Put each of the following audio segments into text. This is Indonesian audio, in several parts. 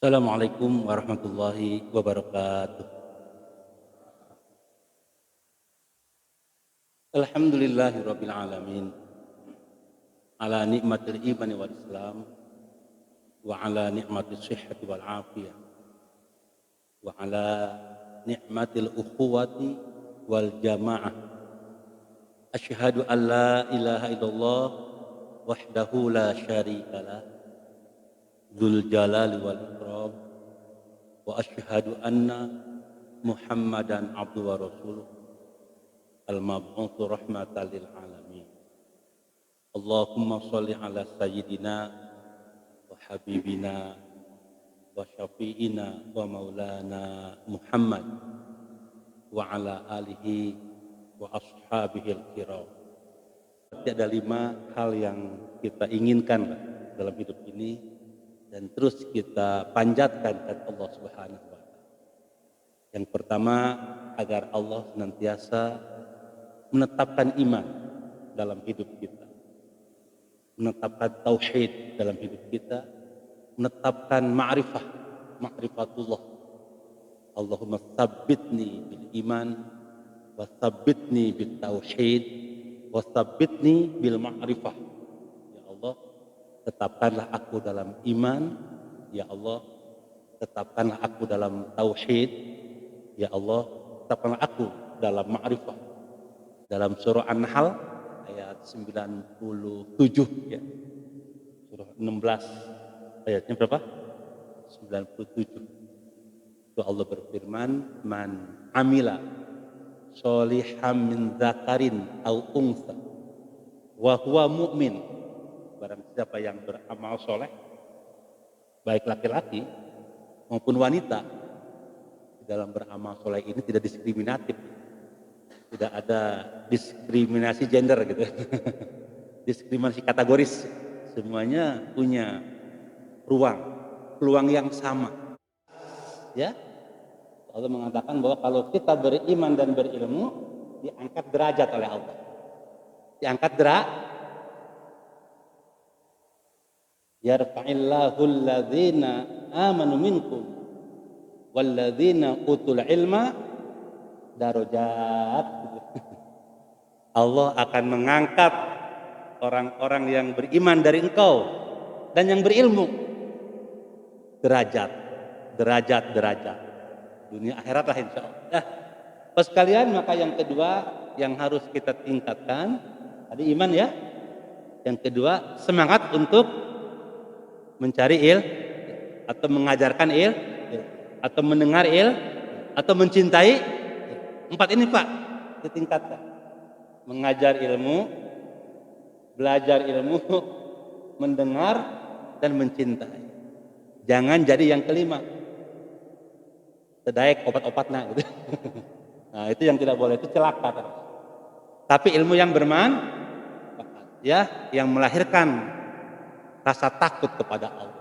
Assalamualaikum warahmatullahi wabarakatuh. Alhamdulillahirabbil alamin ala nikmatil imani wal islam wa ala nikmatis sihhati wal afiyah wa ala nikmatil ukhuwati wal jamaah. Asyhadu an la ilaha illallah wahdahu la syarikalah dzul jalali wal ikram wa asyhadu anna Muhammadan abduhu wa rasuluh al-mab'utsu rahmatan lil alamin. Allahumma shalli ala sayyidina wa habibina wa syafi'ina wa maulana Muhammad wa ala alihi wa ashabihil kiram. Ada 5 hal yang kita inginkan dalam hidup ini dan terus kita panjatkan kepada Allah Subhanahu wa taala. Yang pertama, agar Allah senantiasa menetapkan iman dalam hidup kita, menetapkan tauhid dalam hidup kita, menetapkan ma'rifatullah. Allahumma tsabbitni bil iman wa tsabbitni bil tauhid wa tsabbitni bil ma'rifah. Ya Allah, tetapkanlah aku dalam iman. Ya Allah, tetapkanlah aku dalam tauhid. Ya Allah, tetapkanlah aku dalam ma'rifah. Dalam surah An-Nahl ayat 97 ya. Surah 16 ayatnya berapa? 97. Itu Allah berfirman, "Man amila sholihan min dzakarin au unsa wa huwa mu'min." Barang siapa yang beramal soleh, baik laki-laki maupun wanita, di dalam beramal soleh ini tidak diskriminatif. Tidak ada diskriminasi gender gitu. Diskriminasi kategoris. Semuanya punya peluang yang sama. Ya. Allah mengatakan bahwa kalau kita beriman dan berilmu, diangkat derajat oleh Allah. Diangkat yarfa'illahu alladzina amanu minkum walladzina utul ilma darajat. Allah akan mengangkat orang-orang yang beriman dari engkau dan yang berilmu derajat dunia akhirat lah insyaallah. Nah, pas kalian, maka yang kedua yang harus kita tingkatkan tadi iman ya. Yang kedua, semangat untuk mencari atau mengajarkan atau mendengar atau mencintai. 4 ini Pak ditingkatkan. Mengajar ilmu, belajar ilmu, mendengar dan mencintai. Jangan jadi yang kelima, sedaek obat-obatnya gitu. Nah, itu yang tidak boleh, itu celaka. Tapi ilmu yang bermanfaat ya, yang melahirkan rasa takut kepada Allah,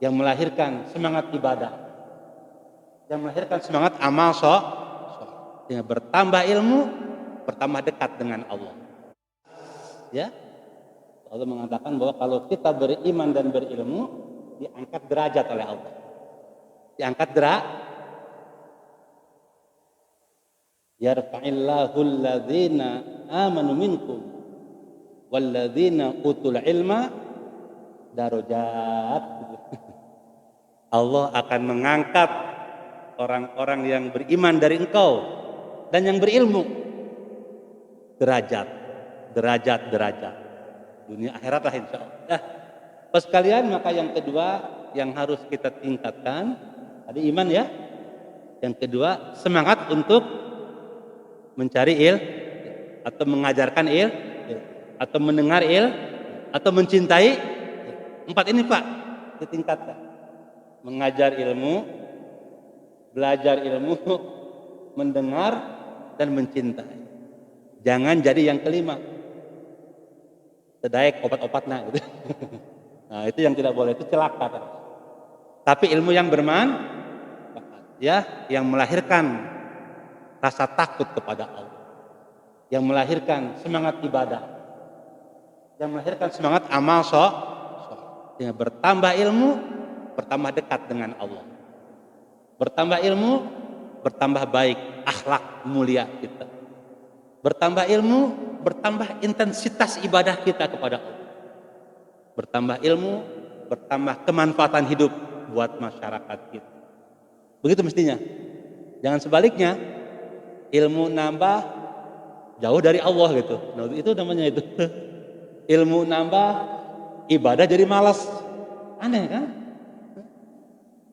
yang melahirkan semangat ibadah, yang melahirkan semangat amal dengan bertambah ilmu, bertambah dekat dengan Allah. Ya, Allah mengatakan bahwa kalau kita beriman dan berilmu, diangkat derajat oleh Allah. Diangkat yarfa'illahu alladzina amanu minkum walladzina utul ilma darajat. Allah akan mengangkat orang-orang yang beriman dari engkau dan yang berilmu derajat dunia akhirat lah insyaallah. Nah, pas kalian, maka yang kedua yang harus kita tingkatkan tadi iman ya. Yang kedua, semangat untuk mencari atau mengajarkan atau mendengar atau mencintai. 4 ini Pak ditingkatkan. Mengajar ilmu, belajar ilmu, mendengar dan mencintai. Jangan jadi yang kelima, sedaek obat-obatnya gitu. Nah, itu yang tidak boleh, itu celaka. Tapi ilmu yang bermanfaat ya, yang melahirkan rasa takut kepada Allah, yang melahirkan semangat ibadah, yang melahirkan semangat amal dengan bertambah ilmu, bertambah dekat dengan Allah. Bertambah ilmu, bertambah baik akhlak mulia kita. Bertambah ilmu, bertambah intensitas ibadah kita kepada Allah. Bertambah ilmu, bertambah kemanfaatan hidup buat masyarakat kita. Begitu mestinya. Jangan sebaliknya, ilmu nambah jauh dari Allah gitu. Nah, itu namanya itu. Ilmu nambah, ibadah jadi malas. Aneh kan?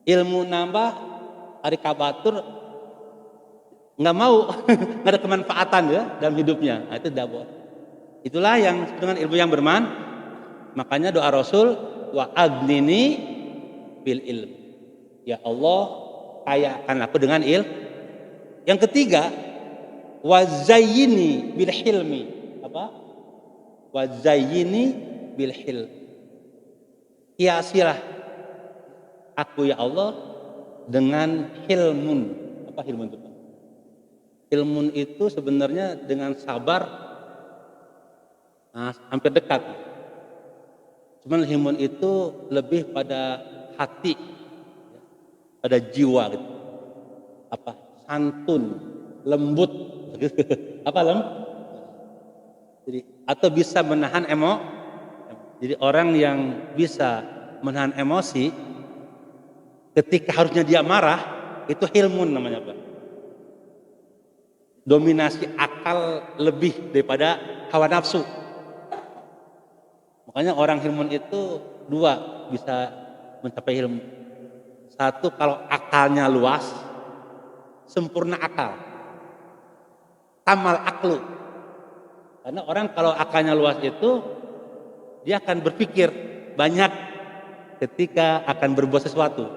Ilmu nambah, hari kabatur nggak mau, nggak ada kemanfaatan ya dalam hidupnya. Nah, itu tidak boleh. Itulah yang dengan ilmu yang bermanfaat. Makanya doa Rasul, wa aghnini bil ilm. Ya Allah, kayakan aku dengan ilmu. Yang ketiga, wa zayyini bil hilmi. Apa? Wa zayyini bil hilm. Hiasilah aku ya Allah dengan hilmun. Apa hilmun itu? Hilmun itu sebenarnya dengan sabar, hampir dekat. Cuman hilmun itu lebih pada hati, pada jiwa gitu. Apa? Santun, lembut. Apa lembut? Jadi atau bisa menahan Jadi orang yang bisa menahan emosi ketika harusnya dia marah, itu hilmun namanya, Pak. Dominasi akal lebih daripada hawa nafsu. Makanya orang hilmun itu dua bisa mencapai ilmu. Satu, kalau akalnya luas, sempurna akal, tamal aklu. Karena orang kalau akalnya luas itu dia akan berpikir banyak ketika akan berbuat sesuatu.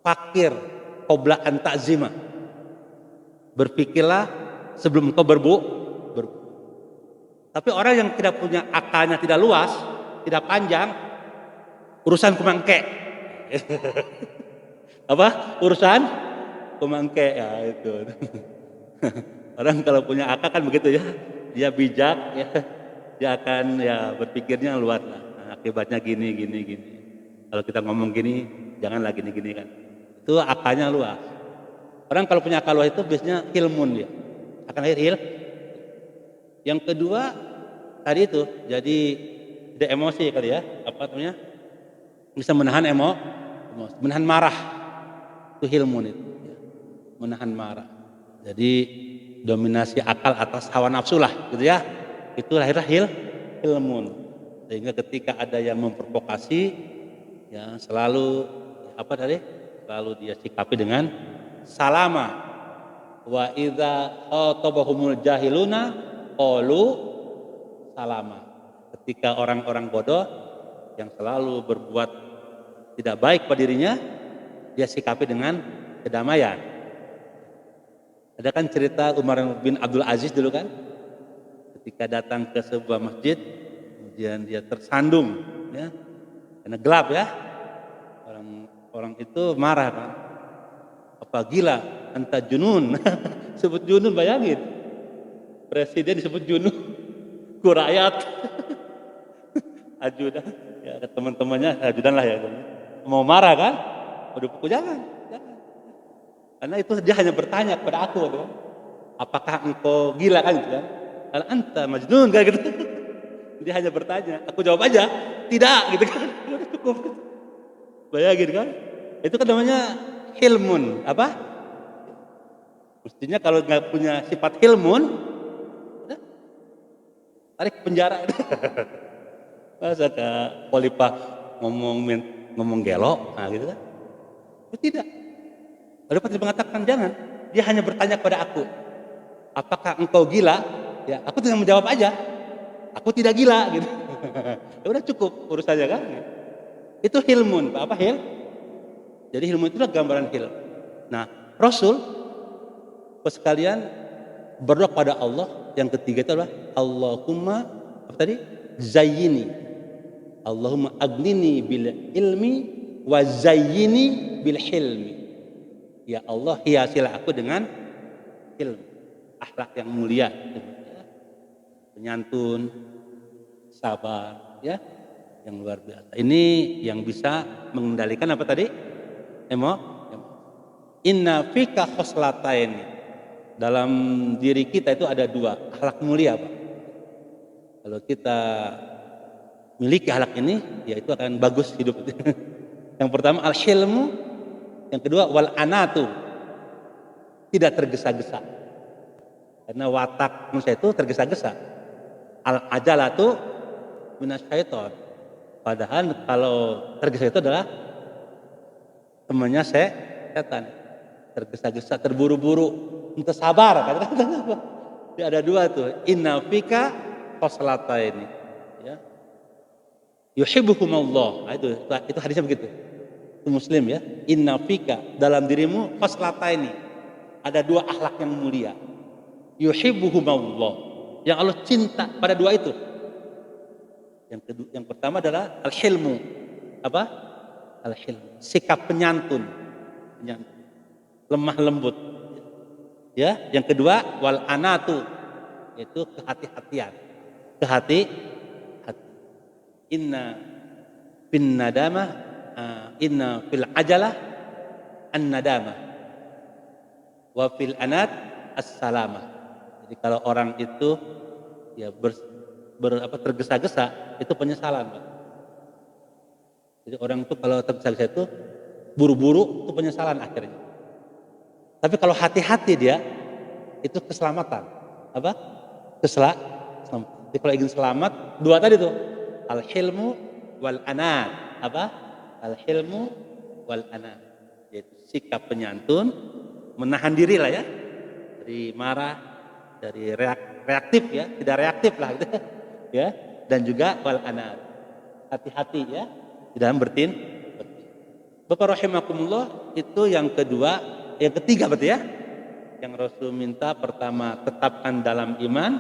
Fakir qabla an ta'zima. Berpikirlah sebelum kau berbuat. Tapi orang yang tidak punya akalnya tidak luas, tidak panjang, urusan kumangke. Apa? Urusan kumangke ya itu. Orang kalau punya akal kan begitu ya. Dia bijak ya. Dia akan ya berpikirnya luas lah. Nah, akibatnya gini. Kalau kita ngomong gini, janganlah gini kan. Itu akalnya luas. Orang kalau punya akal luas itu biasanya ilmun dia. Akan lahir Yang kedua tadi itu jadi tidak emosi kali ya, apa namanya, bisa menahan emosi, menahan marah, itu ilmu itu, menahan marah. Jadi dominasi akal atas hawa nafsu lah, gitu ya. Itu lahirlah ilmu. Sehingga ketika ada yang memprovokasi, ya selalu apa tadi? Selalu dia sikapi dengan salama. Wa idza khatabahumul jahiluna qalu salama. Ketika orang-orang bodoh yang selalu berbuat tidak baik pada dirinya, dia sikapi dengan kedamaian. Ada kan cerita Umar bin Abdul Aziz dulu kan, ketika datang ke sebuah masjid, kemudian dia tersandung, ya, karena gelap ya. Orang itu marah kan, apa gila, anta junun, sebut junun, bayangin, presiden disebut junun, ku rakyat, ajudan, ya teman-temannya ajudan lah ya, mau marah kan, waduh pukul jangan, karena itu dia hanya bertanya kepada aku, kan? Apakah engkau gila kan, gitu kan? Kalau anta majnun kayak gitu, dia hanya bertanya, aku jawab aja, tidak, gitu kan, cukup, bayangin kan, itu kan namanya hilmun, apa? Mestinya kalau nggak punya sifat hilmun, udah tarik ke penjara. Masa Kak Polipah ngomong gelo, nah gitu kan? Itu tidak. Polipah tidak mengatakan jangan. Dia hanya bertanya kepada aku, apakah engkau gila? Ya, aku tinggal menjawab aja, aku tidak gila, gitu. Ya udah cukup urusannya kan? Itu hilmun, apa hil? Jadi ilmu itulah gambaran hil. Nah, Rasul sekalian berdoa pada Allah. Yang ketiga itu adalah Allahumma apa tadi? Zayyini. Allahumma aghnini bil ilmi wa zayyini bil hilmi. Ya Allah, hiasilah aku dengan ilmu, akhlak yang mulia, penyantun, sabar, ya, yang luar biasa. Ini yang bisa mengendalikan apa tadi? Inna fika khoslataini. Dalam diri kita itu ada dua akhlak mulia, Pak. Kalau kita miliki akhlak ini, ya itu akan bagus hidup. Yang pertama al-hilmu, yang kedua wal anatu, tidak tergesa-gesa. Karena watak manusia itu tergesa-gesa. Al-ajalatu minasyaiton. Padahal kalau tergesa itu adalah temannya setan. Tergesa-gesa, terburu-buru, minta sabar. Jadi ada dua tuh. Inna fika khoslataini. Ya. Yuhibbukumullah. Nah, itu hadisnya begitu. Itu Muslim ya. Inna fika, dalam dirimu khoslataini. Ada dua akhlak yang mulia. Yuhibbukumullah. Yang Allah cinta pada dua itu. Yang pertama adalah al-hilmu. Apa? Al-hilmu. Sikap penyantun. Lemah lembut. Ya, yang kedua wal anatu, itu kehati-hatian. Hati. Inna bin nadama, inna fil ajalah an-nadama. Wa fil anat as-salamah. Jadi kalau orang itu ya tergesa-gesa, itu penyesalan, Pak. Jadi orang itu kalau tergesa-gesa itu buru-buru, itu penyesalan akhirnya. Tapi kalau hati-hati dia, itu keselamatan. Apa? Keselamatan. Jadi kalau ingin selamat, dua tadi tuh, al-hilmu wal anat. Apa? Al-hilmu wal anat. Yaitu sikap penyantun, menahan diri lah ya, dari marah, dari reaktif ya, tidak reaktif lah gitu. Ya, dan juga wal anat. Hati-hati ya, di dalam bertin. Bapak rahimakumullah, itu yang kedua, yang ketiga berarti ya. Yang Rasul minta pertama tetapkan dalam iman,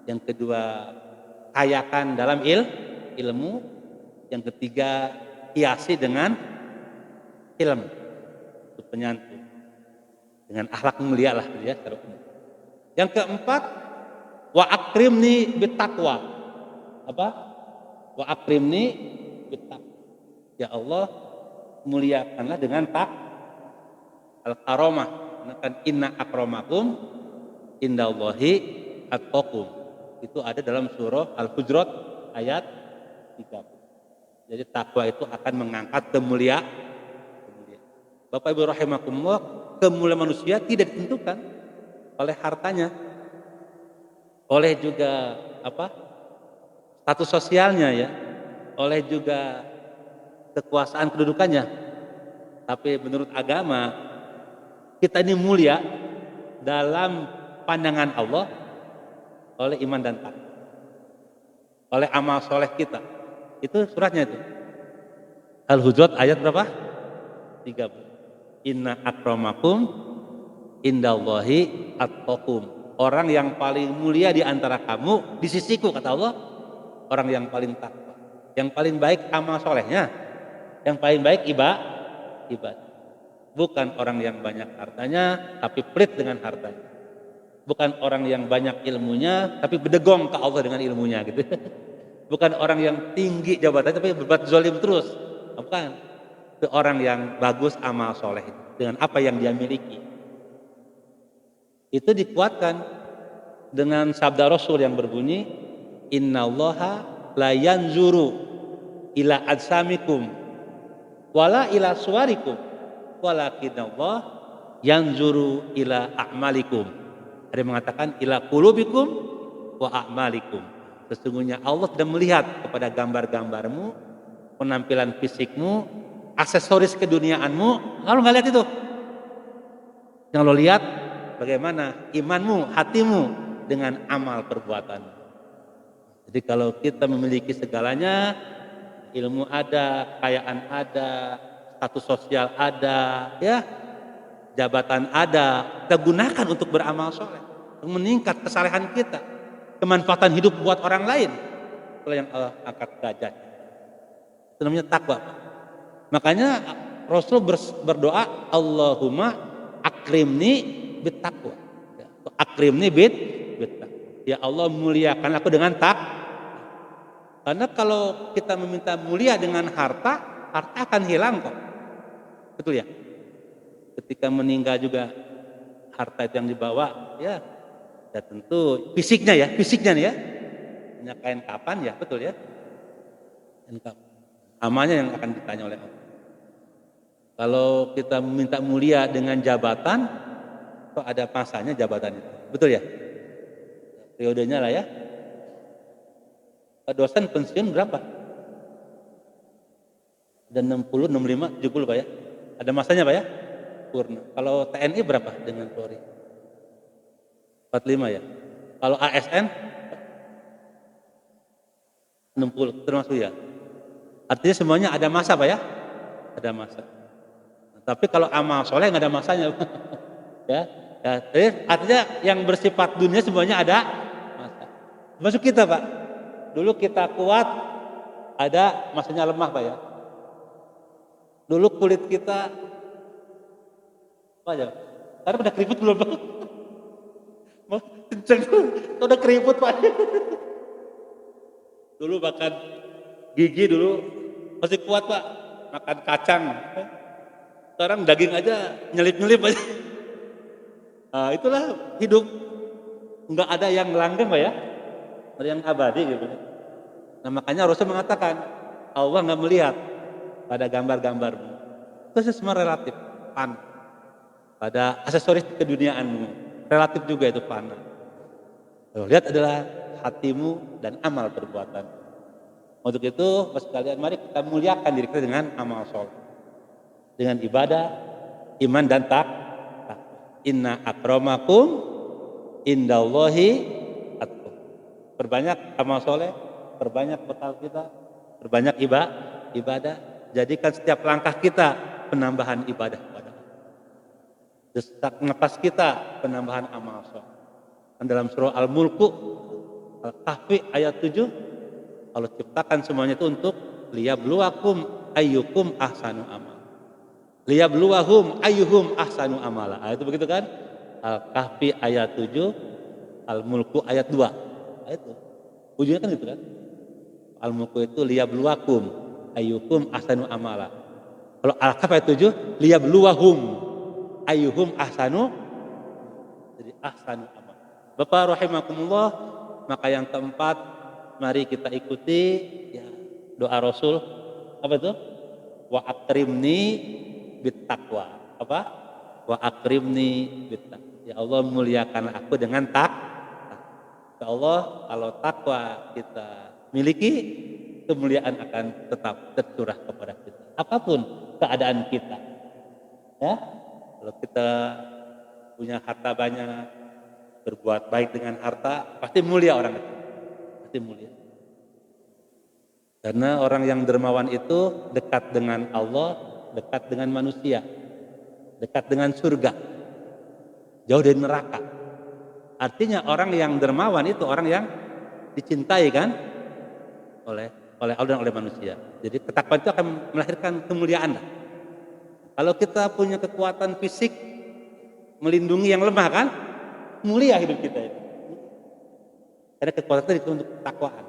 yang kedua kayakan dalam ilmu, yang ketiga hiasi dengan ilmu, itu penyantun dengan akhlak mulia lah ya. Yang keempat wa akrimni bittaqwa. Apa? Wa akrimni bittaqwa. Ya Allah, muliakanlah dengan al-karamah. Kan inna akramakum indallahi atqakum. Itu ada dalam surah Al-Hujurat ayat 30. Jadi takwa itu akan mengangkat kemuliaan. Bapak Ibu rahimakumullah, kemuliaan manusia tidak ditentukan oleh hartanya, oleh juga status sosialnya ya, oleh juga kekuasaan kedudukannya. Tapi menurut agama kita ini mulia dalam pandangan Allah oleh iman dan takwa, oleh amal soleh kita. Itu suratnya itu Al-Hujurat ayat berapa? 30. Inna akramakum indallahi atqakum. Orang yang paling mulia di antara kamu di sisiku, kata Allah, orang yang paling takwa, yang paling baik amal solehnya, yang paling baik ibadah. Bukan orang yang banyak hartanya tapi pelit dengan hartanya. Bukan orang yang banyak ilmunya tapi bedegong ke Allah dengan ilmunya gitu. Bukan orang yang tinggi jabatannya tapi berbuat zalim terus. Bukan. Itu orang yang bagus amal soleh dengan apa yang dia miliki. Itu dikuatkan dengan sabda Rasul yang berbunyi, innallaha la yanzuru ila ajsamikum wala ila suwarikum walakinallah yanzuru ila a'malikum. Ada yang mengatakan ila qulubikum wa a'malikum. Sesungguhnya Allah tidak melihat kepada gambar-gambarmu, penampilan fisikmu, aksesoris keduniaanmu. Lalu nggak lihat itu. Yang lo lihat bagaimana imanmu, hatimu dengan amal perbuatan. Jadi kalau kita memiliki segalanya, ilmu ada, kekayaan ada, status sosial ada, ya, jabatan ada, kita gunakan untuk beramal soleh, untuk meningkat kesalehan kita, kemanfaatan hidup buat orang lain. Itulah yang Allah angkat derajat. Itu namanya takwa. Makanya Rasul berdoa, Allahumma akrimni bittaqwa. Akrimni bittaqwa. Ya Allah, muliakan aku dengan takwa. Karena kalau kita meminta mulia dengan harta, harta akan hilang kok. Betul ya? Ketika meninggal juga harta itu yang dibawa, ya tentu fisiknya nih ya. Hanya kain kapan ya, betul ya? Kain kapan. Amalnya yang akan ditanya oleh Allah. Kalau kita meminta mulia dengan jabatan, kok ada masanya jabatan itu. Betul ya? Periodenya lah ya. Dosen pensiun berapa? Ada 60, 65, 70 Pak ya? Ada masanya Pak ya? Purna. Kalau TNI berapa dengan Polri? 45 ya? Kalau ASN 60 termasuk ya? Artinya semuanya ada masa Pak ya? Ada masa. Tapi kalau amal soleh nggak ada masanya. ya, artinya yang bersifat dunia semuanya ada masa. Masuk kita Pak. Dulu kita kuat, ada masanya lemah Pak ya. Dulu kulit kita apa aja? Sekarang udah keriput belum Pak? Mau kenceng, udah keriput Pak. Dulu makan gigi dulu masih kuat Pak, makan kacang. Sekarang daging aja nyelip-nyelip aja. Nah, itulah hidup. Enggak ada yang langgeng Pak ya, ada yang abadi gitu. Nah makanya Rasul mengatakan Allah nggak melihat pada gambar-gambarmu. Itu semua relatif, fana. Pada aksesoris keduniaanmu, relatif juga itu fana. Lihat adalah hatimu dan amal perbuatan. Untuk itu, sekalian mari kita muliakan diri kita dengan amal soleh, dengan ibadah, iman dan takwa. Inna akramakum indallahi atqakum. Perbanyak amal soleh, perbanyak bekal kita, perbanyak ibadah. Jadikan setiap langkah kita penambahan ibadah kepada Allah. Desak nafas kita penambahan amal soleh. Dan dalam surah Al-Mulku, Al-Kahfi ayat 7, Allah ciptakan semuanya itu untuk liyabluwakum ayyukum ahsanu amal. Liyabluwahum ayyuhum ahsanu amala. Itu begitu kan? Al-Kahfi ayat 7, Al-Mulku ayat 2. Itu. Ujungnya kan itu kan? Al-Mulku itu liyabluwakum ayyukum ahsanu amala. Kalau Al-Kahfi ayat 7, liyabluwahum ayyuhum ahsanu, jadi ahsanu amal. Bapak rahimakumullah, maka yang keempat, mari kita ikuti ya, doa Rasul apa itu? Wa akrimni bit taqwa. Apa? Wa akrimni bit taqwa. Ya Allah, muliakan aku dengan takwa. Ya Allah, kalau takwa kita miliki, kemuliaan akan tetap tercurah kepada kita. Apapun keadaan kita. Ya. Kalau kita punya harta banyak, berbuat baik dengan harta, pasti mulia orang itu. Pasti mulia. Karena orang yang dermawan itu dekat dengan Allah, dekat dengan manusia, dekat dengan surga, jauh dari neraka. Artinya orang yang dermawan itu orang yang dicintai kan oleh Allah dan oleh manusia. Jadi ketakwaan itu akan melahirkan kemuliaan. Kalau kita punya kekuatan fisik melindungi yang lemah kan, mulia hidup kita itu. Karena kekuatan itu untuk ketakwaan.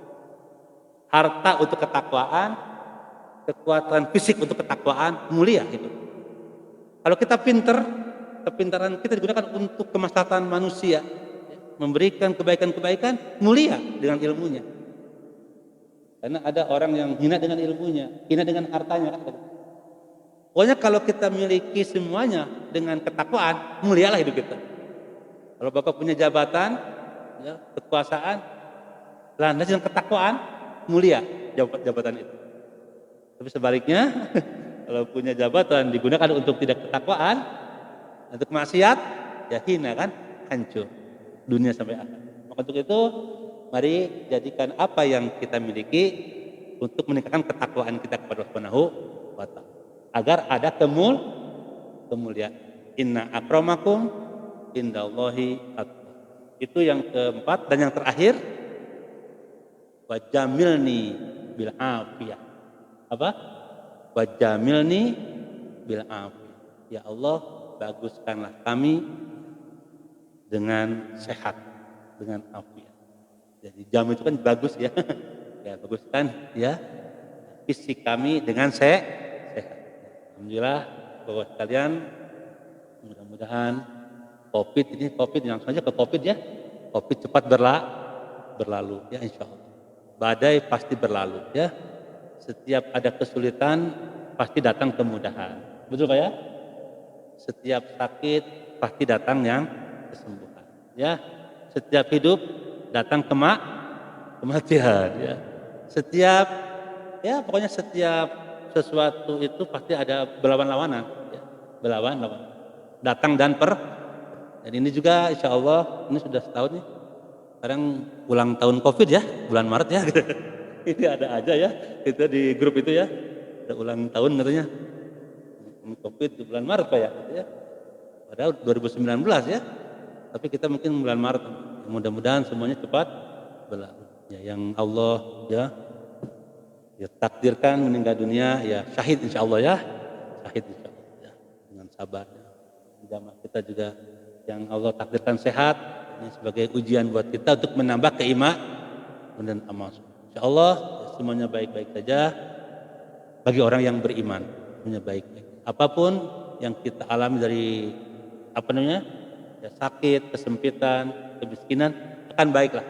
Harta untuk ketakwaan, kekuatan fisik untuk ketakwaan, mulia itu. Kalau kita pinter, kepintaran kita digunakan untuk kemaslahatan manusia, memberikan kebaikan-kebaikan, mulia dengan ilmunya. Karena ada orang yang hina dengan ilmunya, hina dengan hartanya kan. Pokoknya kalau kita miliki semuanya dengan ketakwaan, mulialah hidup kita. Kalau Bapak punya jabatan, ya, kekuasaan, landas dengan ketakwaan, mulia jabatan itu. Tapi sebaliknya, kalau punya jabatan digunakan untuk tidak ketakwaan, untuk maksiat, ya hina kan, hancur dunia sampai akhir. Maka untuk itu, mari jadikan apa yang kita miliki untuk meningkatkan ketakwaan kita kepada Allah Subhanahu wa Ta'ala, agar ada kemuliaan. Inna akramakum indallahi atqakum. Itu yang keempat. Dan yang terakhir, wajamilni bil afiyah. Apa? Wajamilni bil afiyah. Ya Allah, baguskanlah kami dengan sehat, dengan afiat. Jadi jam itu kan bagus ya. Ya bagus kan ya, fisik kami dengan sehat. Alhamdulillah Bapak sekalian, mudah-mudahan COVID langsung aja ke COVID ya. COVID cepat berlalu ya insya Allah. Badai pasti berlalu ya. Setiap ada kesulitan pasti datang kemudahan. Betul Pak ya? Setiap sakit pasti datang yang kesembuhan. Ya, setiap hidup datang kematian. Ya, setiap pokoknya setiap sesuatu itu pasti ada berlawan-lawanan. Ya, berlawan-lawan. Datang dan dan ini juga insya Allah ini sudah setahun nih. Sekarang ulang tahun COVID ya, bulan Maret ya. Ini ada aja ya, itu di grup itu ya. Ada ulang tahun katanya. COVID di bulan Maret Pak ya, gitu ya. Padahal 2019 ya. Tapi kita mungkin bulan Maret. Mudah-mudahan semuanya cepat berlalu. Ya, yang Allah ya takdirkan meninggal dunia ya syahid insya Allah ya. Syahid insya Allah ya. Dengan sabar. Jamaah kita juga yang Allah takdirkan sehat. Ini sebagai ujian buat kita untuk menambah keimanan dan amal. Insya Allah ya, semuanya baik-baik saja bagi orang yang beriman. Semuanya baik-baik. Apapun yang kita alami dari ya sakit, kesempitan, kemiskinan akan baiklah.